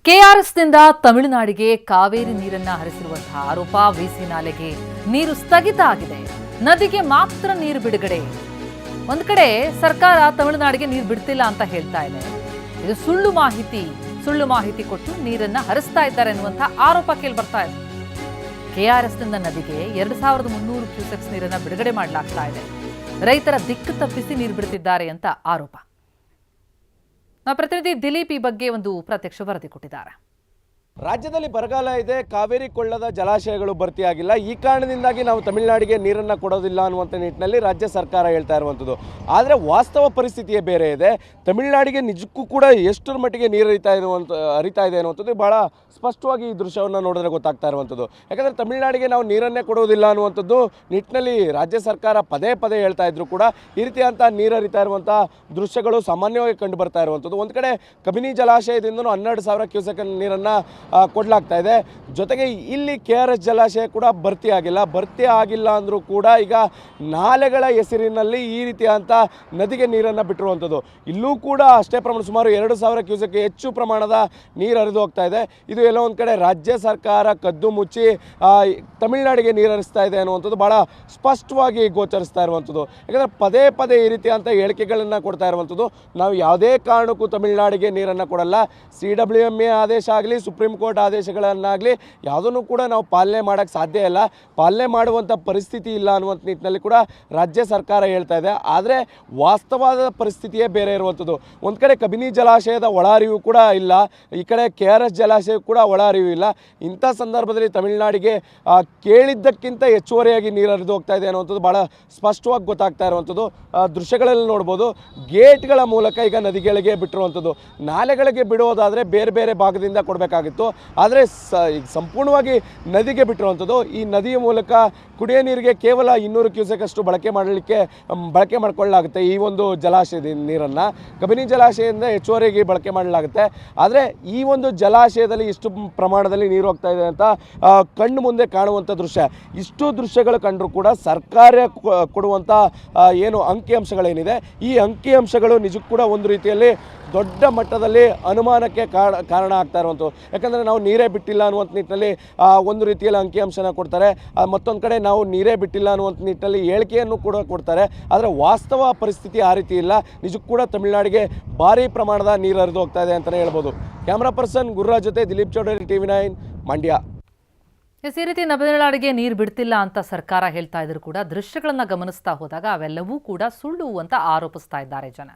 ಕೆಆರ್ಎಸ್ನಿಂದ ತಮಿಳುನಾಡಿಗೆ ಕಾವೇರಿ ನೀರನ್ನ ಹರಿಸಿರುವಂತಹ ಆರೋಪ. ವಿಸಿ ನಾಲೆಗೆ ನೀರು ಸ್ಥಗಿತ ಆಗಿದೆ, ನದಿಗೆ ಮಾತ್ರ ನೀರು ಬಿಡುಗಡೆ. ಒಂದ್ ಕಡೆ ಸರ್ಕಾರ ತಮಿಳುನಾಡಿಗೆ ನೀರು ಬಿಡ್ತಿಲ್ಲ ಅಂತ ಹೇಳ್ತಾ ಇದೆ. ಇದು ಸುಳ್ಳು ಮಾಹಿತಿ ಕೊಟ್ಟು ನೀರನ್ನ ಹರಿಸ್ತಾ ಇದ್ದಾರೆ ಎನ್ನುವಂತಹ ಆರೋಪ ಕೇಳಿ ಬರ್ತಾ ಇದೆ. ಕೆಆರ್ಎಸ್ನಿಂದ ನದಿಗೆ 2300 ಕ್ಯೂಸೆಕ್ಸ್ ನೀರನ್ನ ಬಿಡುಗಡೆ ಮಾಡಲಾಗ್ತಾ ಇದೆ. ರೈತರ ದಿಕ್ಕು ತಪ್ಪಿಸಿ ನೀರು ಬಿಡುತ್ತಿದ್ದಾರೆ ಅಂತ ಆರೋಪ. ನಮ್ಮ ಪ್ರತಿನಿಧಿ ದಿಲೀಪ್ ಈ ಬಗ್ಗೆ ಒಂದು ಪ್ರತ್ಯಕ್ಷ ವರದಿ ಕೊಟ್ಟಿದ್ದಾರೆ. ರಾಜ್ಯದಲ್ಲಿ ಬರಗಾಲ ಇದೆ, ಕಾವೇರಿ ಕೊಳ್ಳದ ಜಲಾಶಯಗಳು ಭರ್ತಿಯಾಗಿಲ್ಲ. ಈ ಕಾರಣದಿಂದಾಗಿ ನಾವು ತಮಿಳುನಾಡಿಗೆ ನೀರನ್ನು ಕೊಡೋದಿಲ್ಲ ಅನ್ನುವಂಥ ನಿಟ್ಟಿನಲ್ಲಿ ರಾಜ್ಯ ಸರ್ಕಾರ ಹೇಳ್ತಾ ಇರುವಂಥದ್ದು. ಆದರೆ ವಾಸ್ತವ ಪರಿಸ್ಥಿತಿಯೇ ಬೇರೆ ಇದೆ. ತಮಿಳುನಾಡಿಗೆ ನಿಜಕ್ಕೂ ಕೂಡ ಎಷ್ಟರ ಮಟ್ಟಿಗೆ ನೀರು ಹರಿತಾ ಇದೆ ಅನ್ನುವಂಥದ್ದು ಭಾಳ ಸ್ಪಷ್ಟವಾಗಿ ಈ ದೃಶ್ಯವನ್ನು ನೋಡಿದ್ರೆ ಗೊತ್ತಾಗ್ತಾ ಇರುವಂಥದ್ದು. ಯಾಕಂದರೆ ತಮಿಳುನಾಡಿಗೆ ನಾವು ನೀರನ್ನೇ ಕೊಡುವುದಿಲ್ಲ ಅನ್ನುವಂಥದ್ದು ನಿಟ್ಟಿನಲ್ಲಿ ರಾಜ್ಯ ಸರ್ಕಾರ ಪದೇ ಪದೇ ಹೇಳ್ತಾ ಇದ್ರು ಕೂಡ ಈ ರೀತಿಯಂಥ ನೀರು ಹರಿತಾ ಇರುವಂಥ ದೃಶ್ಯಗಳು ಸಾಮಾನ್ಯವಾಗಿ ಕಂಡು ಬರ್ತಾ ಇರುವಂಥದ್ದು. ಒಂದು ಕಡೆ ಕಬಿನಿ ಜಲಾಶಯದಿಂದಲೂ 12,000 ಕ್ಯೂಸೆಕ್ ನೀರನ್ನು ಕೊಡಲಾಗ್ತಾ ಇದೆ. ಜೊತೆಗೆ ಇಲ್ಲಿ KRS ಜಲಾಶಯ ಕೂಡ ಭರ್ತಿ ಆಗಿಲ್ಲ ಅಂದರೂ ಕೂಡ ಈಗ ನಾಲೆಗಳ ಹೆಸರಿನಲ್ಲಿ ಈ ರೀತಿಯಂಥ ನದಿಗೆ ನೀರನ್ನು ಬಿಟ್ಟಿರುವಂಥದ್ದು. ಇಲ್ಲೂ ಕೂಡ ಅಷ್ಟೇ ಪ್ರಮಾಣ ಸುಮಾರು 2,000 ಕ್ಯೂಸೆಕ್ ಹೆಚ್ಚು ಪ್ರಮಾಣದ ನೀರು ಹರಿದು ಹೋಗ್ತಾ ಇದೆ. ಇದು ಎಲ್ಲೋ ಒಂದು ಕಡೆ ರಾಜ್ಯ ಸರ್ಕಾರ ಕದ್ದು ಮುಚ್ಚಿ ತಮಿಳುನಾಡಿಗೆ ನೀರು ಹರಿಸ್ತಾ ಇದೆ ಅನ್ನುವಂಥದ್ದು ಭಾಳ ಸ್ಪಷ್ಟವಾಗಿ ಗೋಚರಿಸ್ತಾ ಇರುವಂಥದ್ದು. ಯಾಕಂದರೆ ಪದೇ ಪದೇ ಈ ರೀತಿಯಂಥ ಹೇಳಿಕೆಗಳನ್ನು ಕೊಡ್ತಾ ಇರುವಂಥದ್ದು. ನಾವು ಯಾವುದೇ ಕಾರಣಕ್ಕೂ ತಮಿಳುನಾಡಿಗೆ ನೀರನ್ನು ಕೊಡಲ್ಲ. CWMA ಆದೇಶ ಆಗಲಿ, ಸುಪ್ರೀಂ ಕೋರ್ಟ್ ಆದೇಶಗಳನ್ನಾಗಲಿ ಯಾವುದನ್ನು ಕೂಡ ನಾವು ಪಾಲನೆ ಮಾಡೋಕ್ಕೆ ಸಾಧ್ಯ ಇಲ್ಲ, ಪಾಲನೆ ಮಾಡುವಂಥ ಪರಿಸ್ಥಿತಿ ಇಲ್ಲ ಅನ್ನುವಂಥ ನಿಟ್ಟಿನಲ್ಲಿ ಕೂಡ ರಾಜ್ಯ ಸರ್ಕಾರ ಹೇಳ್ತಾ ಇದೆ. ಆದರೆ ವಾಸ್ತವವಾದ ಪರಿಸ್ಥಿತಿಯೇ ಬೇರೆ ಇರುವಂಥದ್ದು. ಒಂದು ಕಡೆ ಕಬಿನಿ ಜಲಾಶಯದ ಒಳ ಹರಿವು ಕೂಡ ಇಲ್ಲ, ಈ ಕಡೆ KRS ಜಲಾಶಯ ಕೂಡ ಒಳ ಹರಿವು ಇಲ್ಲ. ಇಂಥ ಸಂದರ್ಭದಲ್ಲಿ ತಮಿಳುನಾಡಿಗೆ ಕೇಳಿದ್ದಕ್ಕಿಂತ ಹೆಚ್ಚುವರಿಯಾಗಿ ನೀರು ಹರಿದು ಹೋಗ್ತಾ ಇದೆ ಅನ್ನುವಂಥದ್ದು ಭಾಳ ಸ್ಪಷ್ಟವಾಗಿ ಗೊತ್ತಾಗ್ತಾ ಇರುವಂಥದ್ದು. ದೃಶ್ಯಗಳಲ್ಲಿ ನೋಡ್ಬೋದು, ಗೇಟ್ಗಳ ಮೂಲಕ ಈಗ ನದಿಗಳಿಗೆ ಬಿಟ್ಟಿರುವಂಥದ್ದು. ನಾಲೆಗಳಿಗೆ ಬಿಡೋದಾದರೆ ಬೇರೆ ಬೇರೆ ಭಾಗದಿಂದ ಕೊಡಬೇಕಾಗಿತ್ತು, ಆದರೆ ಸಂಪೂರ್ಣವಾಗಿ ನದಿಗೆ ಬಿಟ್ಟಿರುವಂಥದ್ದು. ಈ ನದಿಯ ಮೂಲಕ ಕುಡಿಯೋ ನೀರಿಗೆ ಕೇವಲ 200 ಕ್ಯೂಸೆಕ್ ಅಷ್ಟು ಬಳಕೆ ಮಾಡಿಕೊಳ್ಳಲಾಗುತ್ತೆ. ಈ ಒಂದು ಜಲಾಶಯದ ನೀರನ್ನು ಕಬಿನಿ ಜಲಾಶಯದಿಂದ ಹೆಚ್ಚುವರಿಯಾಗಿ ಬಳಕೆ ಮಾಡಲಾಗುತ್ತೆ. ಆದರೆ ಈ ಒಂದು ಜಲಾಶಯದಲ್ಲಿ ಇಷ್ಟು ಪ್ರಮಾಣದಲ್ಲಿ ನೀರು ಹೋಗ್ತಾ ಇದೆ ಅಂತ ಕಣ್ಣು ಮುಂದೆ ಕಾಣುವಂಥ ದೃಶ್ಯ. ಇಷ್ಟು ದೃಶ್ಯಗಳು ಕಂಡರೂ ಕೂಡ ಸರ್ಕಾರ ಕೊಡುವಂಥ ಏನು ಅಂಕಿಅಂಶಗಳೇನಿದೆ, ಈ ಅಂಕಿಅಂಶಗಳು ನಿಜಕ್ಕೂ ಕೂಡ ಒಂದು ರೀತಿಯಲ್ಲಿ ದೊಡ್ಡ ಮಟ್ಟದಲ್ಲಿ ಅನುಮಾನಕ್ಕೆ ಕಾರಣ ಆಗ್ತಾ ಇರುವಂಥದ್ದು. ಯಾಕಂದರೆ ನಾವು ನೀರೇ ಬಿಟ್ಟಿಲ್ಲ ಅನ್ನುವಂಥ ನಿಟ್ಟಿನಲ್ಲಿ ಒಂದು ರೀತಿಯಲ್ಲಿ ಅಂಕಿಅಂಶನ ಕೊಡ್ತಾರೆ, ಮತ್ತೊಂದು ಕಡೆ ನಾವು ನೀರೇ ಬಿಟ್ಟಿಲ್ಲ ಅನ್ನುವಂಥ ನಿಟ್ಟಿನಲ್ಲಿ ಹೇಳಿಕೆಯನ್ನು ಕೂಡ ಕೊಡ್ತಾರೆ. ಆದರೆ ವಾಸ್ತವ ಪರಿಸ್ಥಿತಿ ಆ ರೀತಿ ಇಲ್ಲ. ನಿಜಕ್ಕೂ ಕೂಡ ತಮಿಳುನಾಡಿಗೆ ಭಾರಿ ಪ್ರಮಾಣದ ನೀರು ಹರಿದು ಹೋಗ್ತಾ ಇದೆ ಅಂತಲೇ ಹೇಳ್ಬೋದು. ಕ್ಯಾಮ್ರಾ ಪರ್ಸನ್ ಗುರುರಾಜ್ ಜೊತೆ ದಿಲೀಪ್ ಚೌಧರಿ, TV9 ಮಂಡ್ಯ. ಈ ರೀತಿ ತಮಿಳುನಾಡಿಗೆ ನೀರು ಬಿಡ್ತಿಲ್ಲ ಅಂತ ಸರ್ಕಾರ ಹೇಳ್ತಾ ಇದ್ರು ಕೂಡ ದೃಶ್ಯಗಳನ್ನ ಗಮನಿಸ್ತಾ ಹೋದಾಗ ಅವೆಲ್ಲವೂ ಕೂಡ ಸುಳ್ಳು ಅಂತ ಆರೋಪಿಸ್ತಾ ಇದ್ದಾರೆ ಜನ.